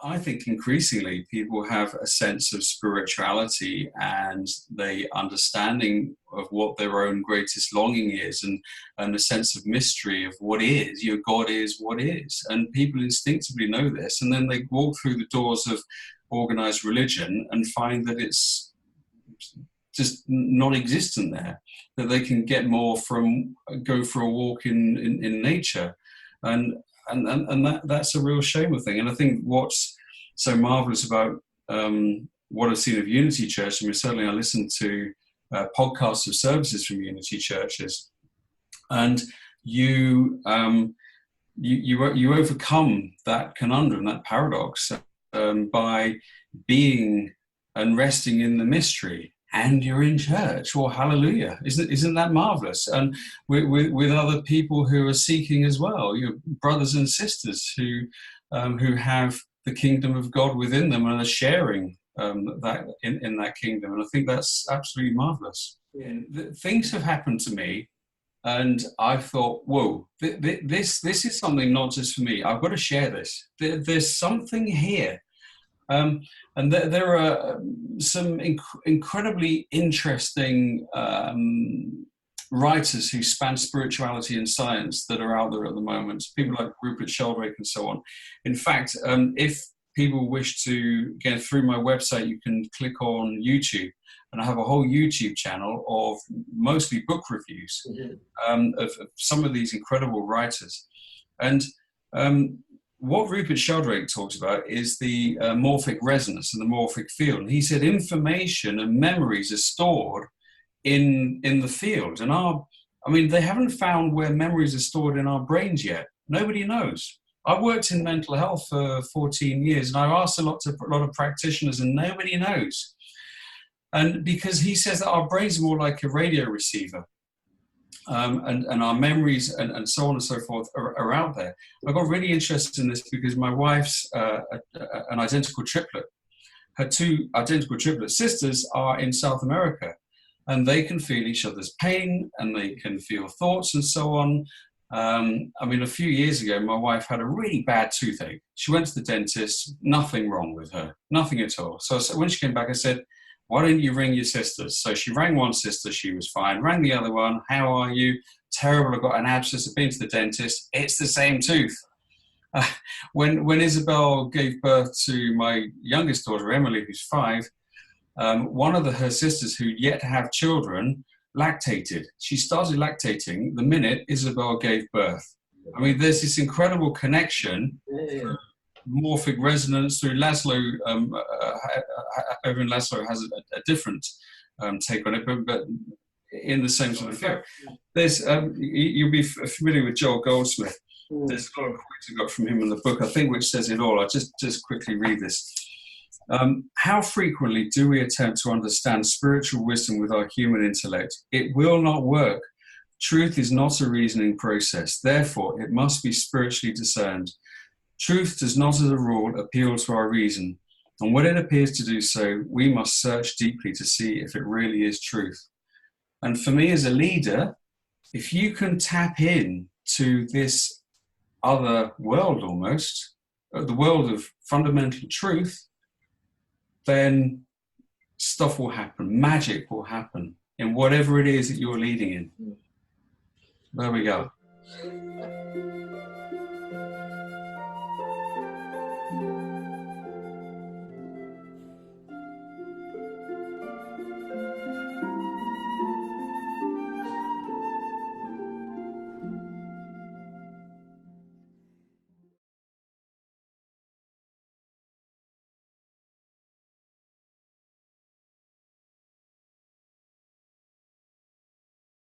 I think increasingly people have a sense of spirituality and the understanding of what their own greatest longing is, and a sense of mystery of what is. Your God is what is. And people instinctively know this. And then they walk through the doors of organized religion and find that it's just non-existent there, that they can get more from go for a walk in nature. And that's a real shame of thing. And I think what's so marvelous about what I've seen of Unity Church, I mean, certainly I listen to podcasts of services from Unity churches, and you overcome that conundrum, that paradox, by being and resting in the mystery. And you're in church. Well, hallelujah! Isn't that marvelous? And with other people who are seeking as well, your brothers and sisters who have the kingdom of God within them and are sharing that in that kingdom. And I think that's absolutely marvelous. Yeah. Things have happened to me, and I thought, whoa, this is something not just for me. I've got to share this. There's something here. And there are some incredibly interesting writers who span spirituality and science that are out there at the moment, people like Rupert Sheldrake and so on. In fact, if people wish to get through my website, you can click on YouTube, and I have a whole YouTube channel of mostly book reviews of some of these incredible writers. And what Rupert Sheldrake talks about is the morphic resonance and the morphic field. And he said information and memories are stored in the field. And they haven't found where memories are stored in our brains yet. Nobody knows. I've worked in mental health for 14 years, and I've asked a lot of practitioners, and nobody knows. And because he says that our brains are more like a radio receiver. And our memories and so on and so forth are out there. I got really interested in this because my wife's an identical triplet. Her two identical triplet sisters are in South America, and they can feel each other's pain, and they can feel thoughts and so on. A few years ago, my wife had a really bad toothache. She went to the dentist, nothing wrong with her, nothing at all. So when she came back, I said, why don't you ring your sisters? So she rang one sister, she was fine. Rang the other one, how are you? Terrible, I've got an abscess, I've been to the dentist. It's the same tooth. When Isabel gave birth to my youngest daughter, Emily, who's 5, one of her sisters who'd yet to have children lactated. She started lactating the minute Isabel gave birth. I mean, there's this incredible connection. Yeah. Morphic resonance through Laszlo. Erwin Laszlo has a different take on it, but in the same sort of field. There's you'll be familiar with Joel Goldsmith. There's a lot of quotes I got from him in the book, I think, which says it all. I'll just quickly read this. How frequently do we attempt to understand spiritual wisdom with our human intellect? It will not work. Truth is not a reasoning process. Therefore, it must be spiritually discerned. Truth does not, as a rule, appeal to our reason, and when it appears to do so, we must search deeply to see if it really is truth. And for me as a leader, if you can tap in to this other world almost, the world of fundamental truth, then stuff will happen, magic will happen in whatever it is that you're leading in. There we go.